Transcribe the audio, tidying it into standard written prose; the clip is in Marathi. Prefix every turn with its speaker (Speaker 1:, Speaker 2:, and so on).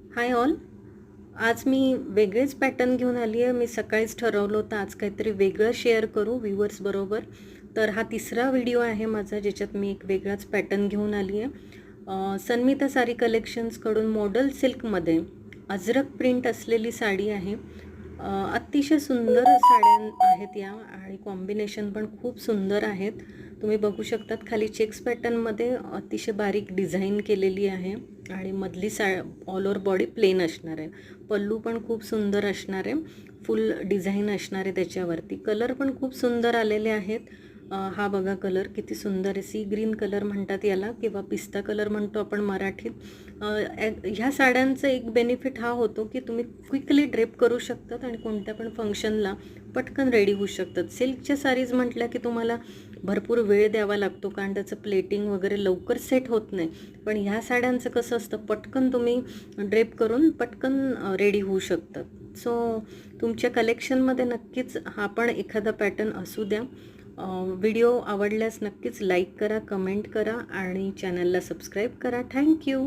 Speaker 1: Hi all. आज मी वेगळेच पॅटर्न घेऊन आली आहे. मी सकाळीच ठरवलं होतं आज काहीतरी वेगळं शेअर करू व्ह्यूअर्स बरोबर. तर हा तिसरा व्हिडिओ आहे माझा ज्याच्यात मी एक वेगळाच पॅटर्न घेऊन आली आहे. सन्मिता साडी कलेक्शन्सकडून मॉडल सिल्कमध्ये अजरक प्रिंट असलेली साडी आहे. अतिशय सुंदर साड्या आहेत या आणि कॉम्बिनेशन पण खूप सुंदर आहेत. तुम्ही बघू शकतात खाली चेक्स पॅटर्नमध्ये अतिशय बारीक डिझाईन केलेली आहे आणि मधली ऑल ओव्हर बॉडी प्लेन असणार आहे. पल्लू पण खूप सुंदर असणार आहे, फुल डिझाईन असणार आहे त्याच्यावरती. कलर पण खूप सुंदर आलेले आहेत. हा बघा कलर किती सुंदर आहे. सी ग्रीन कलर म्हणतात याला किंवा पिस्ता कलर म्हणतो आपण मराठीत. ह्या साड्यांचा एक बेनिफिट हा होतो की तुम्ही क्विकली ड्रेप करू शकतात आणि कोणत्या पण फंक्शनला पटकन रेडी होऊ शकतात. सिल्कच्या साडीज म्हटल्या की तुम्हाला भरपूर वेळ द्यावा लागतो कारण त्याचं प्लेटिंग वगैरे लवकर सेट होत नाही. पण ह्या साड्यांचं कसं असतं, पटकन तुम्ही ड्रेप करून पटकन रेडी होऊ शकतात. सो तुमच्या कलेक्शनमध्ये नक्कीच हा पण एखादा पॅटर्न असू द्या. व्हिडिओ आवडल्यास नक्कीच लाईक करा, कमेंट करा आणि चॅनलला सबस्क्राईब करा. थँक्यू.